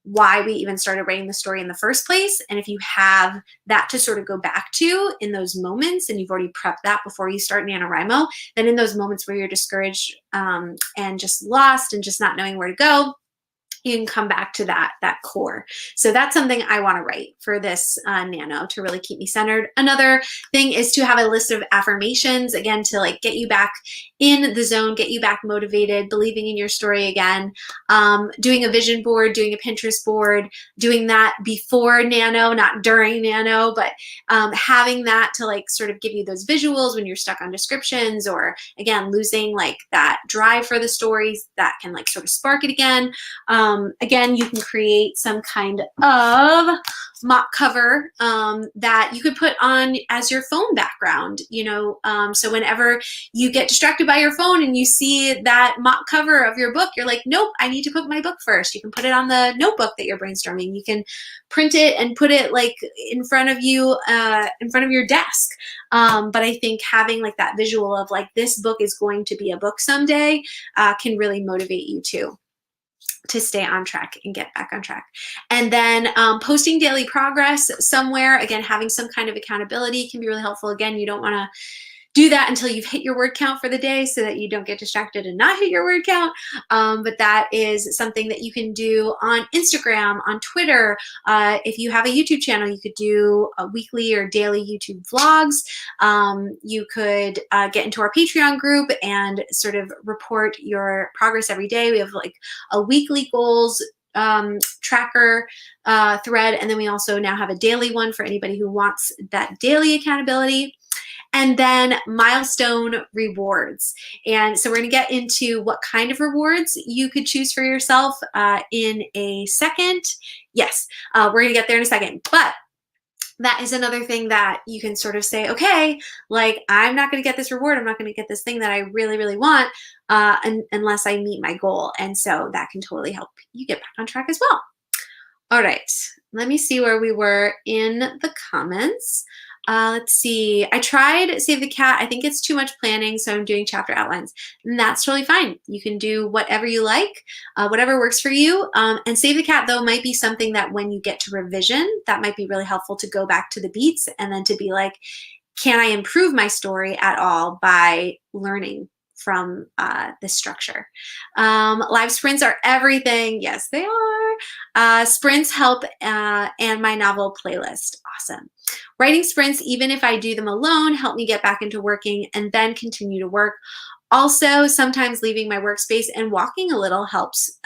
why we even started writing the story in the first place. And if you have that to sort of go back to in those moments, and you've already prepped that before you start NaNoWriMo, then in those moments where you're discouraged and just lost and just not knowing where to go, you can come back to that core. So that's something I want to write for this Nano to really keep me centered. Another thing is to have a list of affirmations, again, to like get you back in the zone, get you back motivated, believing in your story again. Doing a vision board, doing a Pinterest board, doing that before Nano, not during Nano, but having that to like sort of give you those visuals when you're stuck on descriptions, or again, losing like that drive for the stories, that can like sort of spark it again. Again, you can create some kind of mock cover that you could put on as your phone background, you know, so whenever you get distracted by your phone and you see that mock cover of your book, you're like, nope, I need to put my book first. You can put it on the notebook that you're brainstorming. You can print it and put it like in front of you, in front of your desk. But I think having like that visual of like, this book is going to be a book someday, can really motivate you too, to stay on track and get back on track. And then posting daily progress somewhere, again, having some kind of accountability can be really helpful. Again, you don't want to do that until you've hit your word count for the day, so that you don't get distracted and not hit your word count. But that is something that you can do on Instagram, on Twitter. If you have a YouTube channel, you could do a weekly or daily YouTube vlogs. You could get into our Patreon group and sort of report your progress every day. We have like a weekly goals tracker thread, and then we also now have a daily one for anybody who wants that daily accountability. And then milestone rewards. And so we're going to get into what kind of rewards you could choose for yourself in a second. Yes, we're going to get there in a second. But that is another thing that you can sort of say, okay, like, I'm not going to get this reward. I'm not going to get this thing that I really, really want unless I meet my goal. And so that can totally help you get back on track as well. All right, let me see where we were in the comments. Let's see. I tried Save the Cat. I think it's too much planning, so I'm doing chapter outlines. And that's totally fine. You can do whatever you like, whatever works for you. And Save the Cat, though, might be something that when you get to revision, that might be really helpful to go back to the beats and then to be like, can I improve my story at all by learning from this structure? Live sprints are everything. Yes, they are. Sprints help, and my novel playlist. Awesome. Writing sprints, even if I do them alone, help me get back into working and then continue to work. Also, sometimes leaving my workspace and walking a little helps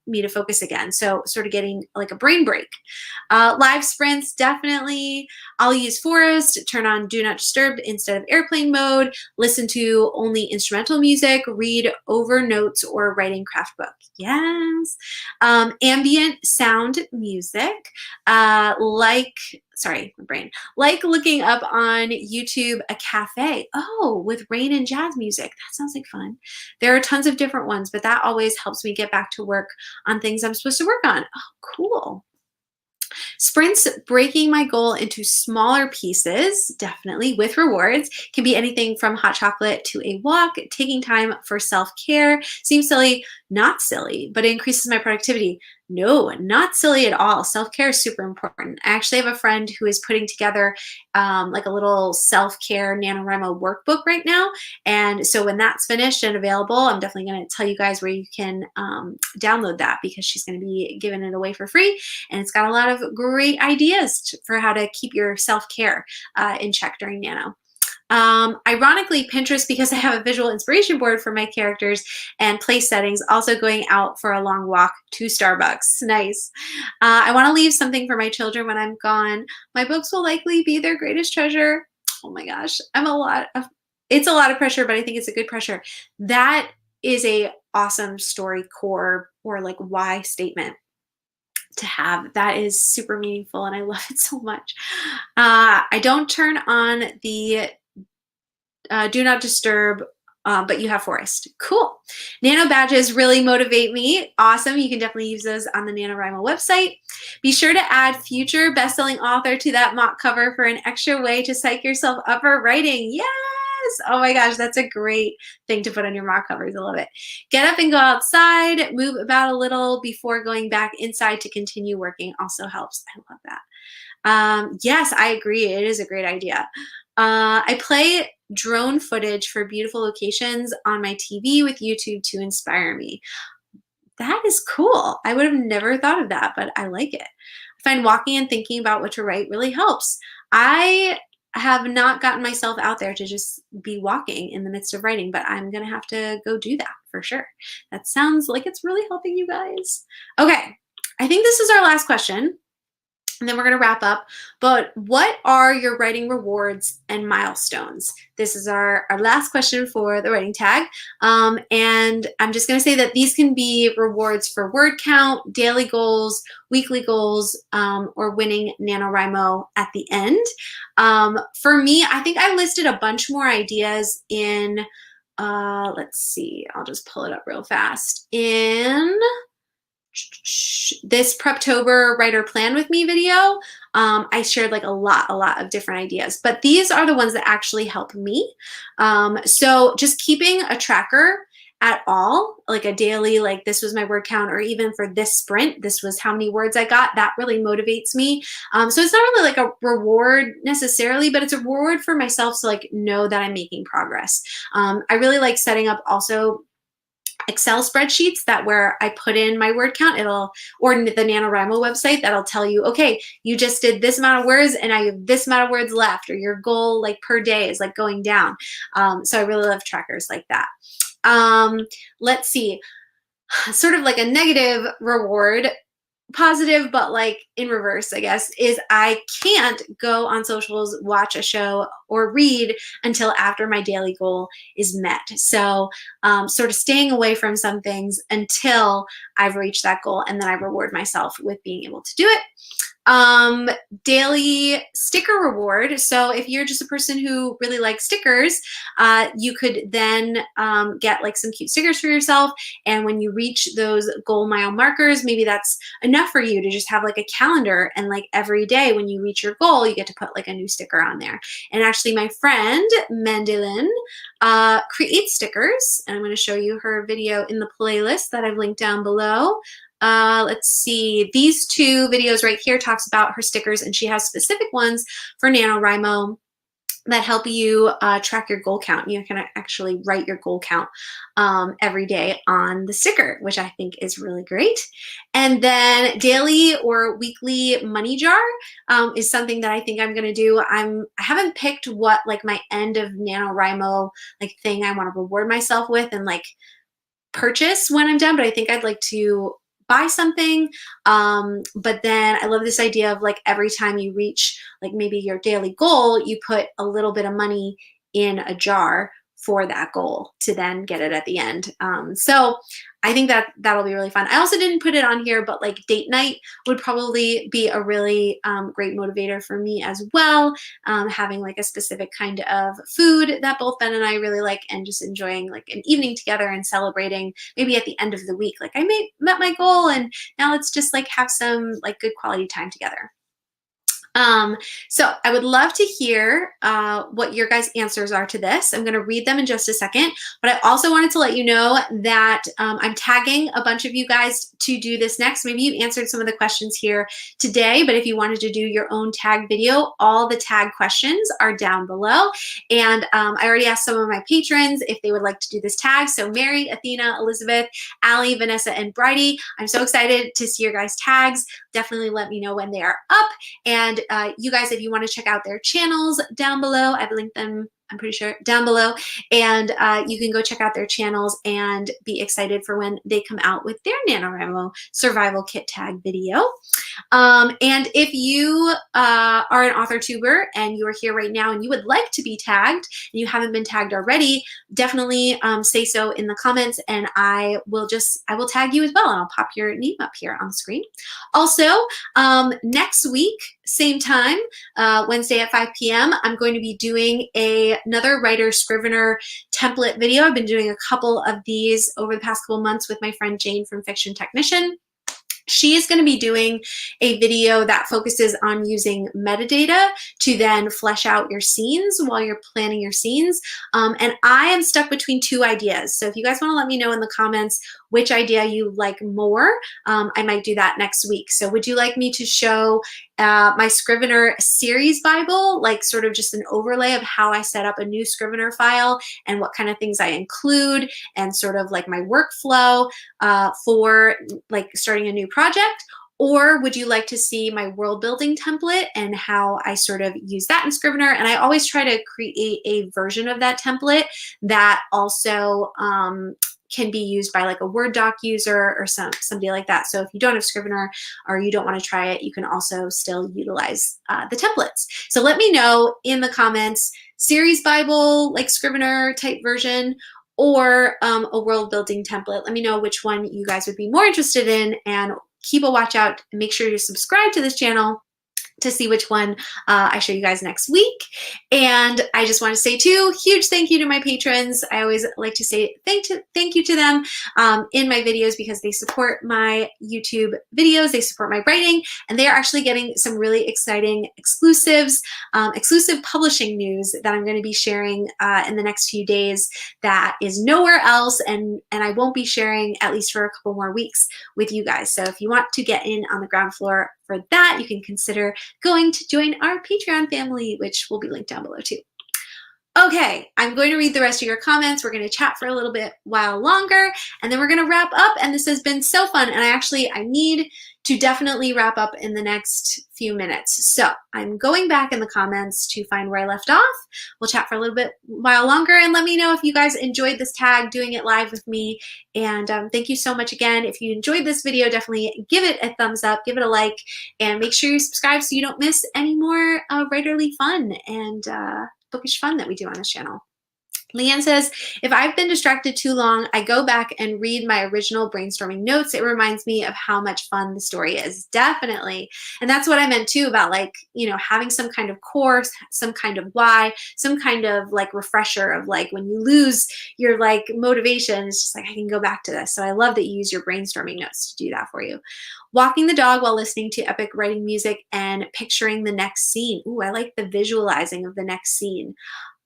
me to focus again. So sort of getting like a brain break. Live sprints, definitely. I'll use Forest, turn on Do Not Disturb instead of airplane mode, listen to only instrumental music, read over notes or writing craft book. Yes. Ambient sound music, like looking up on YouTube a cafe. Oh, with rain and jazz music. That sounds like fun. There are tons of different ones, but that always helps me get back to work on things I'm supposed to work on. Oh, cool. Sprints, breaking my goal into smaller pieces, definitely with rewards, can be anything from hot chocolate to a walk, taking time for self-care. Seems silly, not silly, but it increases my productivity. No, not silly at all. Self-care is super important. I actually have a friend who is putting together like a little self-care NaNoWriMo workbook right now. And so when that's finished and available, I'm definitely going to tell you guys where you can download that, because she's going to be giving it away for free. And it's got a lot of great ideas for how to keep your self-care in check during Nano. Ironically, Pinterest, because I have a visual inspiration board for my characters and place settings, also going out for a long walk to Starbucks. Nice. I want to leave something for my children when I'm gone. My books will likely be their greatest treasure. Oh my gosh, it's a lot of pressure, but I think it's a good pressure. That is a awesome story core or like why statement to have. That is super meaningful and I love it so much. I don't turn on the Do Not Disturb, but you have Forest. Cool. Nano badges really motivate me. Awesome. You can definitely use those on the NaNoWriMo website. Be sure to add future bestselling author to that mock cover for an extra way to psych yourself up for writing. Yes. Oh my gosh, that's a great thing to put on your mock covers. I love it. Get up and go outside, move about a little before going back inside to continue working also helps. I love that. Yes, I agree. It is a great idea. I play drone footage for beautiful locations on my TV with YouTube to inspire me. That is cool. I would have never thought of that, but I like it. I find walking and thinking about what to write really helps. I have not gotten myself out there to just be walking in the midst of writing, but I'm going to have to go do that for sure. That sounds like it's really helping you guys. Okay, I think this is our last question, and then we're going to wrap up. But what are your writing rewards and milestones? This is our last question for the writing tag. And I'm just going to say that these can be rewards for word count, daily goals, weekly goals, or winning NaNoWriMo at the end. For me, I think I listed a bunch more ideas in, let's see, I'll just pull it up real fast. In this Preptober writer plan with me video, I shared like a lot of different ideas, but these are the ones that actually help me. So just keeping a tracker at all, like a daily, like this was my word count, or even for this sprint, this was how many words I got, that really motivates me. So it's not really like a reward necessarily, but it's a reward for myself to like know that I'm making progress. I really like setting up also Excel spreadsheets that where I put in my word count, or the NaNoWriMo website, that'll tell you, okay, you just did this amount of words and I have this amount of words left, or your goal like per day is like going down. So I really love trackers like that. Let's see, sort of like a negative reward, positive, but like in reverse, I guess, is I can't go on socials, watch a show, or read until after my daily goal is met. So sort of staying away from some things until I've reached that goal, and then I reward myself with being able to do it. Daily sticker reward. So if you're just a person who really likes stickers, you could then get like some cute stickers for yourself. And when you reach those goal mile markers, maybe that's enough for you to just have like a calendar, and like every day when you reach your goal, you get to put like a new sticker on there. And actually my friend Mandi, Lynn, creates stickers, and I'm going to show you her video in the playlist that I've linked down below. Let's see, these two videos right here talks about her stickers, and she has specific ones for NaNoWriMo that help you track your goal count. You can actually write your goal count every day on the sticker, which I think is really great. And then daily or weekly money jar is something that I think I'm gonna do. I haven't picked what like my end of NaNoWriMo like thing I want to reward myself with and like purchase when I'm done, but I think I'd like to buy something. But then I love this idea of like every time you reach like maybe your daily goal, you put a little bit of money in a jar for that goal to then get it at the end. So I think that that'll be really fun. I also didn't put it on here, but like date night would probably be a really great motivator for me as well. Having like a specific kind of food that both Ben and I really like, and just enjoying like an evening together and celebrating maybe at the end of the week. Like I met my goal, and now let's just like have some like good quality time together. So I would love to hear what your guys' answers are to this. I'm going to read them in just a second, but I also wanted to let you know that I'm tagging a bunch of you guys to do this next. Maybe you answered some of the questions here today, but if you wanted to do your own tag video, all the tag questions are down below. And I already asked some of my patrons if they would like to do this tag. So Mary, Athena, Elizabeth, Allie, Vanessa, and Brighty, I'm so excited to see your guys' tags. Definitely let me know when they are up. And you guys, if you want to check out their channels down below, I've linked them, I'm pretty sure, down below. And you can go check out their channels and be excited for when they come out with their NaNoWriMo Survival Kit tag video. And if you are an author tuber and you are here right now and you would like to be tagged and you haven't been tagged already, definitely say so in the comments, and I will tag you as well, and I'll pop your name up here on the screen. Also, next week, same time, Wednesday at 5 p.m., I'm going to be doing another writer scrivener template video. I've been doing a couple of these over the past couple months with my friend Jane from Fiction Technician. She is going to be doing a video that focuses on using metadata to then flesh out your scenes while you're planning your scenes. And I am stuck between two ideas. So if you guys want to let me know in the comments which idea you like more, I might do that next week. So would you like me to show my Scrivener series Bible, like sort of just an overlay of how I set up a new Scrivener file and what kind of things I include and sort of like my workflow for like starting a new project? Or would you like to see my world building template and how I sort of use that in Scrivener? And I always try to create a version of that template that also can be used by like a Word doc user or somebody like that. So if you don't have Scrivener or you don't want to try it, you can also still utilize the templates. So let me know in the comments, series Bible, like Scrivener type version, or a world building template. Let me know which one you guys would be more interested in, and keep a watch out and make sure you subscribe to this channel to see which one I show you guys next week. And I just want to say too, huge thank you to my patrons. I always like to say thank you to them in my videos because they support my YouTube videos, they support my writing, and they are actually getting some really exciting exclusive publishing news that I'm going to be sharing in the next few days that is nowhere else, and I won't be sharing at least for a couple more weeks with you guys. So if you want to get in on the ground floor for that, you can consider going to join our Patreon family, which will be linked down below too. Okay, I'm going to read the rest of your comments. We're going to chat for a little bit while longer, and then we're going to wrap up. And this has been so fun. And I need to definitely wrap up in the next few minutes. So I'm going back in the comments to find where I left off. We'll chat for a little bit while longer, and let me know if you guys enjoyed this tag, doing it live with me. And thank you so much again. If you enjoyed this video, definitely give it a thumbs up, give it a like, and make sure you subscribe so you don't miss any more writerly fun and bookish fun that we do on this channel. Leanne says, if I've been distracted too long, I go back and read my original brainstorming notes. It reminds me of how much fun the story is. Definitely. And that's what I meant too about, like, you know, having some kind of course, some kind of why, some kind of like refresher of like when you lose your like motivation, it's just like, I can go back to this. So I love that you use your brainstorming notes to do that for you. Walking the dog while listening to epic writing music and picturing the next scene. Ooh, I like the visualizing of the next scene.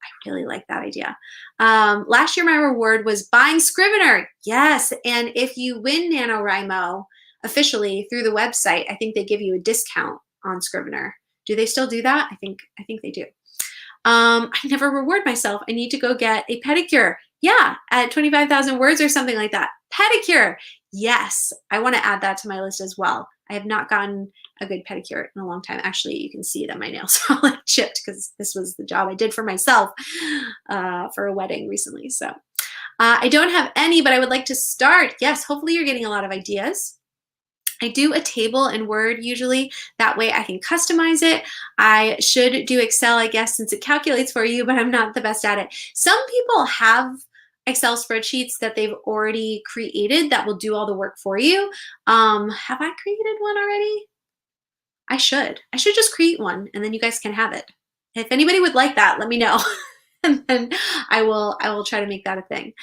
I really like that idea. Last year, my reward was buying Scrivener. Yes, and if you win NaNoWriMo officially through the website, I think they give you a discount on Scrivener. Do they still do that? I think they do. I never reward myself. I need to go get a pedicure. Yeah, at 25,000 words or something like that. Pedicure. Yes, I want to add that to my list as well. I have not gotten a good pedicure in a long time. Actually, you can see that my nails are like chipped because this was the job I did for myself for a wedding recently. So I don't have any, but I would like to start. Yes, hopefully you're getting a lot of ideas. I do a table in Word usually. That way I can customize it. I should do Excel, I guess, since it calculates for you, but I'm not the best at it. Some people have Excel spreadsheets that they've already created that will do all the work for you. Have I created one already? I should just create one and then you guys can have it. If anybody would like that, let me know. And then I will try to make that a thing.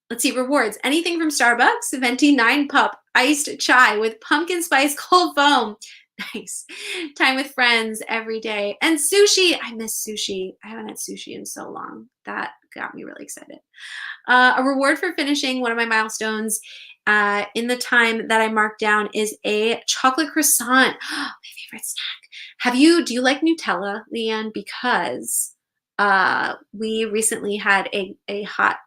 Let's see, rewards. Anything from Starbucks, venti 9 pup, iced chai with pumpkin spice cold foam. Nice. Time with friends every day. And sushi. I miss sushi. I haven't had sushi in so long. That got me really excited. A reward for finishing one of my milestones in the time that I marked down is a chocolate croissant. My favorite snack. Do you like Nutella, Leanne? Because we recently had a hot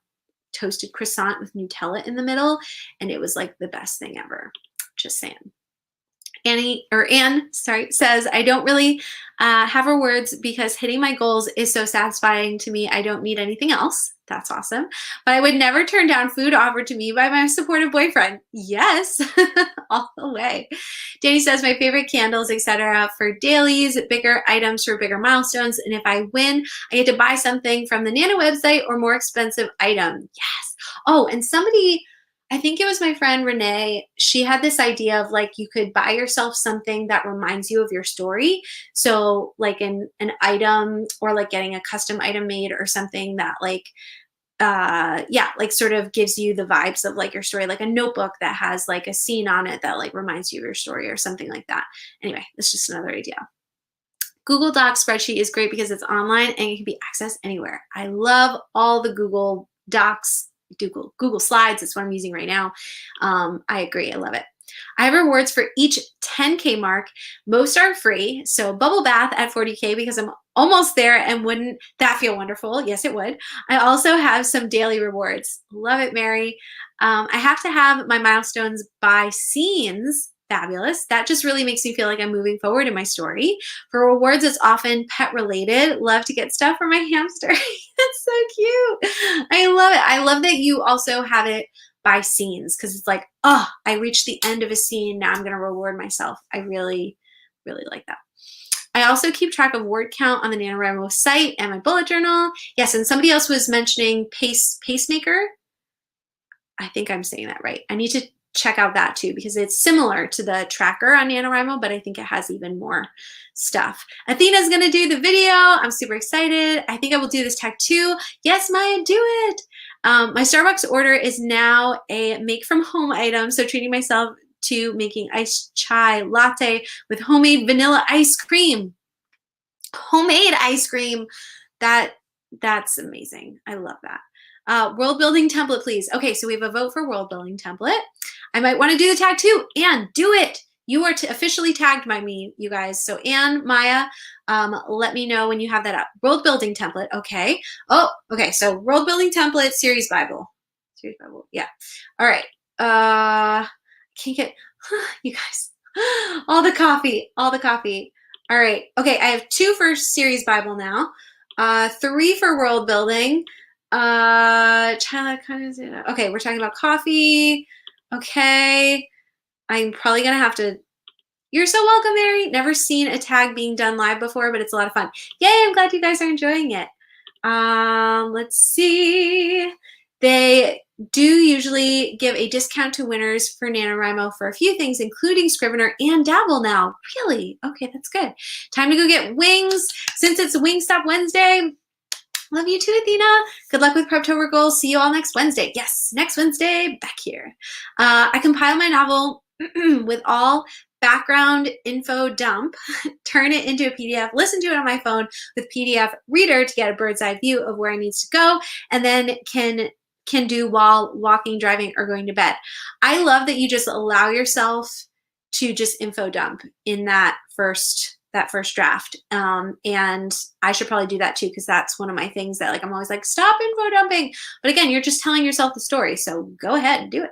toasted croissant with Nutella in the middle, and it was like the best thing ever. Just saying. Anne says, I don't really have rewards because hitting my goals is so satisfying to me. I don't need anything else. That's awesome. But I would never turn down food offered to me by my supportive boyfriend. Yes, all the way. Danny says, my favorite candles, etc. for dailies, bigger items for bigger milestones. And if I win, I get to buy something from the Nano website or more expensive item. Yes. Oh, and somebody, I think it was my friend Renee, she had this idea of like you could buy yourself something that reminds you of your story. So like an item or like getting a custom item made or something that like yeah, like sort of gives you the vibes of like your story, like a notebook that has like a scene on it that like reminds you of your story or something like that. Anyway, that's just another idea. Google Docs spreadsheet is great because it's online and it can be accessed anywhere. I love all the Google Docs, Google Slides. It's what I'm using right now. I agree. I love it. I have rewards for each 10K mark. Most are free. So bubble bath at 40K because I'm almost there, and wouldn't that feel wonderful? Yes, it would. I also have some daily rewards. Love it, Mary. I have to have my milestones by scenes. Fabulous. That just really makes me feel like I'm moving forward in my story. For rewards, it's often pet related. Love to get stuff for my hamster. That's so cute. I love it. I love that you also have it by scenes, because it's like, oh, I reached the end of a scene. Now I'm going to reward myself. I really, really like that. I also keep track of word count on the NaNoWriMo site and my bullet journal. Yes, and somebody else was mentioning Pacemaker. I think I'm saying that right. I need to check out that too, because it's similar to the tracker on NaNoWriMo, but I think it has even more stuff. Athena's going to do the video. I'm super excited. I think I will do this tag too. Yes, Maya, do it. My Starbucks order is now a make from home item. So treating myself to making iced chai latte with homemade vanilla ice cream. Homemade ice cream. That's amazing. I love that. World building template, please. Okay, so we have a vote for world building template. I might want to do the tag too. Anne, do it. You are officially tagged by me, you guys. So Anne, Maya, let me know when you have that up. World building template. Okay. Oh, okay. So world building template, series Bible. Series Bible. Yeah. All right. Can't get you guys. All the coffee. All the coffee. All right. Okay. I have 2 for series Bible now. 3 for world building. Okay, we're talking about coffee. Okay. I'm probably gonna have to. You're so welcome, Mary. Never seen a tag being done live before, but it's a lot of fun. Yay, I'm glad you guys are enjoying it. Let's see. They do usually give a discount to winners for NaNoWriMo for a few things, including Scrivener and Dabble now. Really? Okay, that's good. Time to go get wings. Since it's Wingstop Wednesday, love you too, Athena. Good luck with Preptober goals. See you all next Wednesday. Yes, next Wednesday, back here. I compile my novel with all background info dump, turn it into a PDF, listen to it on my phone with PDF Reader to get a bird's eye view of where I need to go, and then can do while walking, driving, or going to bed. I love that you just allow yourself to just info dump in that first draft. And I should probably do that too, because that's one of my things that like I'm always like, stop info dumping. But again, you're just telling yourself the story. So go ahead and do it.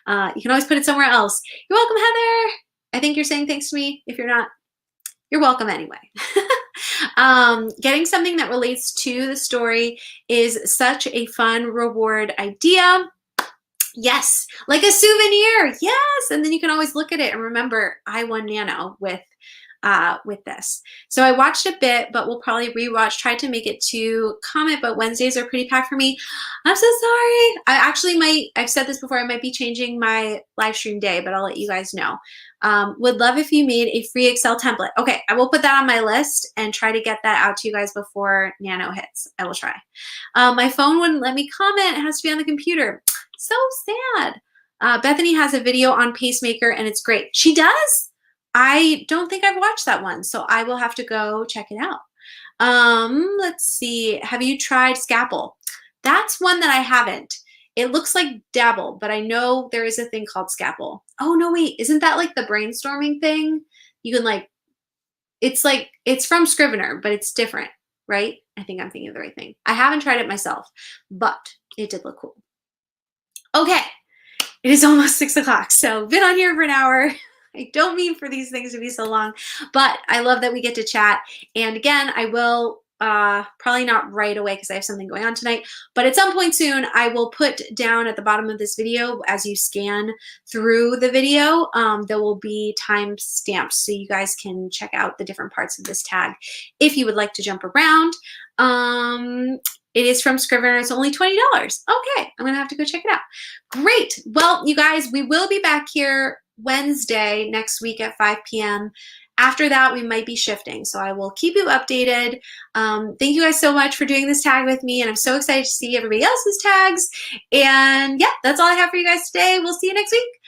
You can always put it somewhere else. You're welcome, Heather. I think you're saying thanks to me. If you're not, you're welcome anyway. Getting something that relates to the story is such a fun reward idea. Yes, like a souvenir. Yes, and then you can always look at it and remember I won Nano with this. So I watched a bit, but we'll probably rewatch. Tried to make it to comment, but Wednesdays are pretty packed for me. I'm so sorry. I actually might, I've said this before, I might be changing my live stream day, but I'll let you guys know. Would love if you made a free Excel template. Okay, I will put that on my list and try to get that out to you guys before Nano hits. I will try. My phone wouldn't let me comment. It has to be on the computer. So sad. Bethany has a video on Pacemaker and it's great. She does? I don't think I've watched that one, so I will have to go check it out. Let's see. Have you tried Scapple? That's one that I haven't. It looks like Dabble, but I know there is a thing called Scapple. Oh, no, wait. Isn't that like the brainstorming thing? You can like, it's from Scrivener, but it's different, right? I think I'm thinking of the right thing. I haven't tried it myself, but it did look cool. Okay. It is almost 6 o'clock, so been on here for an hour. I don't mean for these things to be so long, but I love that we get to chat. And again, I will probably not right away because I have something going on tonight, but at some point soon, I will put down at the bottom of this video, as you scan through the video, there will be time stamps so you guys can check out the different parts of this tag if you would like to jump around. It is from Scrivener. It's only $20. Okay, I'm going to have to go check it out. Great. Well, you guys, we will be back here Wednesday next week at 5 p.m. after that, we might be shifting. So I will keep you updated. Thank you guys so much for doing this tag with me. And I'm so excited to see everybody else's tags. And yeah, that's all I have for you guys today. We'll see you next week.